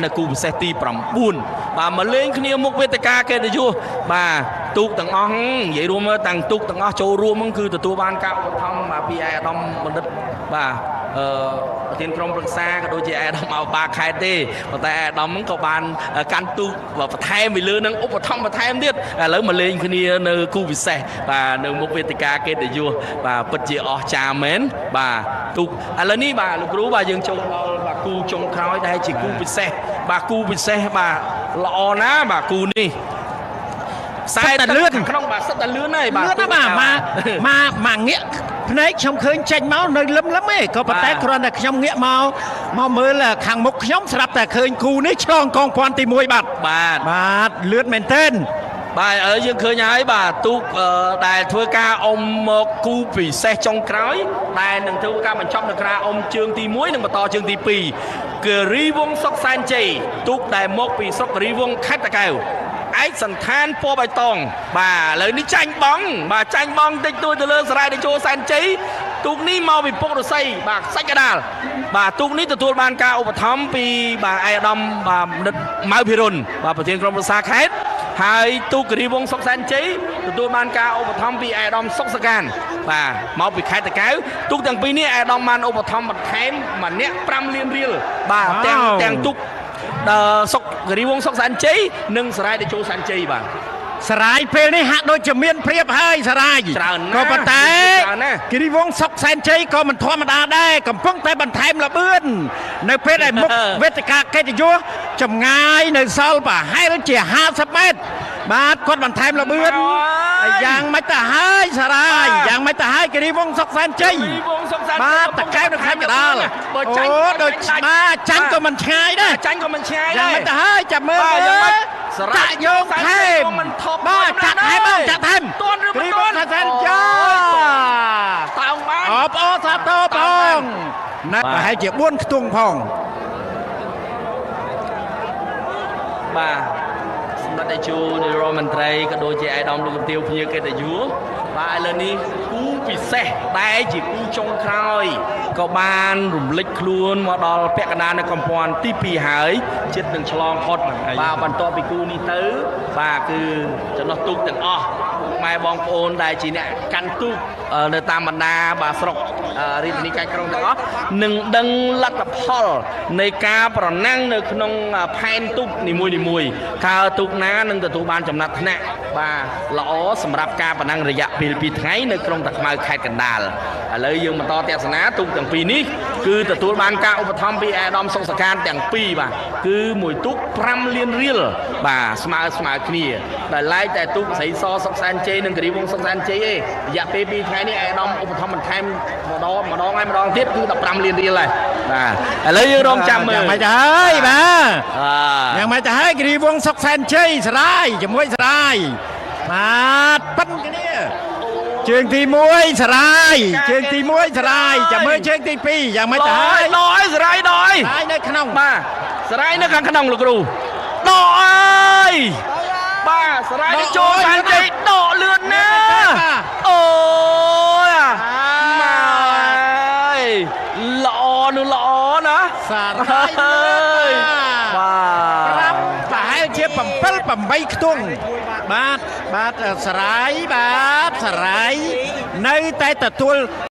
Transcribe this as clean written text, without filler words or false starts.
នៅគូពិសេសទី9បាទមកលេងគ្នាមុខវេទិកាកិត្តិយសបាទទូកទាំងអស់និយាយរួមមើលទាំងទូកទាំងអស់ចូលរួមហ្នឹងគឺទទួលបានការឧបត្ថម្ភបាទពីឯកឧត្តមបណ្ឌិតបាទប្រធានក្រុមប្រឹក្សាក៏ដូចជាឯកឧត្តមអបាខេត្តទេប៉ុន្តែឯកឧត្តមហ្នឹងក៏បានកាន់ទូកបន្ថែមពីលើនឹងឧបត្ថម្ភបន្ថែមទៀតឥឡូវមកលេងគ្នានៅគូពិសេសបាទនៅមុខវេទិកាកិត្តិយសបាទពិតជាអស្ចារ្យមែនបាទទូកឥឡូវនេះបាទលោកគ្រូបាទយើងចូលដល់បាទគូចុងក្រោយដែលជាគូពិសេសបាទគូពិសេសបាទល្អណាស់បាទគូនេះខ្សែតែលឿនក្នុងបាទសិតតែលឿនហើយបាទលឿនបាទមកងាកភ្នែកខ្ញុំឃើញចេញមកនៅលឹមឯងក៏ប៉ុន្តែគ្រាន់តែខ្ញុំងាកមកមើលខាងមុខខ្ញុំស្រាប់តែឃើញគូនេះឆ្លងកងភ័ណ្ឌទី1បាទលឿនមែនទែនបាទយើងឃើញហើយបាទទូកដែលធ្វើការអុំមកគូពិសេសចុងក្រោយដែលនឹងធ្វើការបញ្ចប់នៅក្រាអុំជើងទី1និងបន្តជើងទី2គឺរីវងសុកសែនជ័យទូកដែលមកពីស្រុករីវងខេត្តតាកែវឯកសន្តានពណ៌បៃតងបាទឥឡូវនេះចាញ់បងតិចតួចទៅលើសារាយតេជោសែនជ័យទូកនេះមកពីពុករស័យបាទសាច់កដាលបាទទូកនេះទទួលបានការឧបត្ថម្ភពីបាទឯកឧត្តមបាទបណ្ឌិតម៉ៅភិរុនបាទប្រធានក្រុមប្រឹក្សាខេត្តហើយទូករីវងសុកសែនជ័យទទួលបានការឧបត្ថម្ភពីឯកឧត្តមសុកសកានបាទមកពីខេត្តតាកែវទូកទាំងពីរនេះឯកឧត្តមបានឧបត្ថម្ភបន្ថែមម្នាក់5លានរៀលបាទទាំងទូកសុករីវងសុកសែនជ័យនិងសារាយតេជោសែនជ័យបាទសារាយពេលនេះហាក់ដូចជាមានព្រៀបហើយសារាយក៏ប៉ុន្តែគិរីវងសុកសែនជ័យក៏មិនធម្មតាដែរកំពុងតែបន្ថែមល្បឿននៅពេលដែលមុខវេទិកាកិត្តិយសចម្ងាយនៅសល់ប្រហែលជា50ម៉ែត្របាទគាត់បន្ថែមល្បឿនយ៉ាងម៉េចទៅហើយសារាយយ៉ាងម៉េចទៅហើយគិរីវងសុកសែនជ័យបាទតកែវនៅខេត្តកដាលអូដូចបាទចាញ់ក៏មិនឆ្ងាយដែរយ៉ាងម៉េចទៅហើយចាំមើលចាក់យកថែមបាទចាក់ថែមទាន់ឬមិនទាន់សែនជ័យតោងបានអបអសាទរផងណាប្រហែលជា4ខ្ទង់ផងបាទសម្ដេចតេជោនាយរដ្ឋមន្ត្រីក៏ដូចជាឯកឧត្តមលោកជំទាវភ្ញៀវកិត្តិយសបាទឥឡូវនេះគូពិសេសដែលជាគូចុងក្រោយក៏បានរំលេចខ្លួនមកដល់ពាក់កណ្ដាលនៅកំព័ន្ធទី2ហើយចិត្តនឹងឆ្លងផុតបាទបន្ទាប់ពីគូនេះទៅបាទគឺចំណុះទូកទាំងអស់ម៉ែបងប្អូនដែលជាអ្នកកាន់ទូកនៅតាមបណ្ដាបាទស្រុករាជធានីកែក្រុងទាំងអស់នឹងដឹងលទ្ធផលនៃការប្រណាំងនៅក្នុងផែនទូកនីមួយៗតើទូកណានឹងទទួលបានចំណាត់ថ្នាក់បាទល្អសម្រាប់ការប្រណាំងរយៈពេល2ថ្ងៃនៅក្រុងតាខ្មៅខេត្តកណ្ដាលឥឡូវយើងបន្តទស្សនាទូកទាំងពីរនេះគឺទទួលបានការឧបត្ថម្ភពីឯកឧត្តមសុកសកានទាំងពីរបាទគឺមួយទូក5លានរៀលបាទស្មើគ្នាដែលឡែកតែទូកស្រីសសុកសែនជ័យនិងគិរីវងសុកសែនជ័យឯងរយៈពេល2ថ្ងៃនេះឯកឧត្តមឧបត្ថម្ភបន្ថែមម្ដងទៀតគឺ15លានរៀលហើយបាទឥឡូវយើងរងចាំមើលយ៉ាងម៉េចទៅហើយបាទយ៉ាងម៉េចទៅហើយគិរីវងសុកសែនជ័យសារាយជាមួយសារាយបាទប៉ិនគ្នាជើងទី1សារាយជើងទី1សារាយចាំមើលជើងទី2យ៉ាងម៉េចទៅហើយដកឲ្យសារាយដកឲ្យនៅក្នុងបាទសារាយនៅខាងក្នុងលោកគ្រូដកឲ្យបាទសារាយនេះចូលសែនជ័យដកលឿនណាអូយម៉ែល្អណាសារាយបាទប្រហែលជា7 8ខ្ទង់បាទសារាយនៅតែទទួល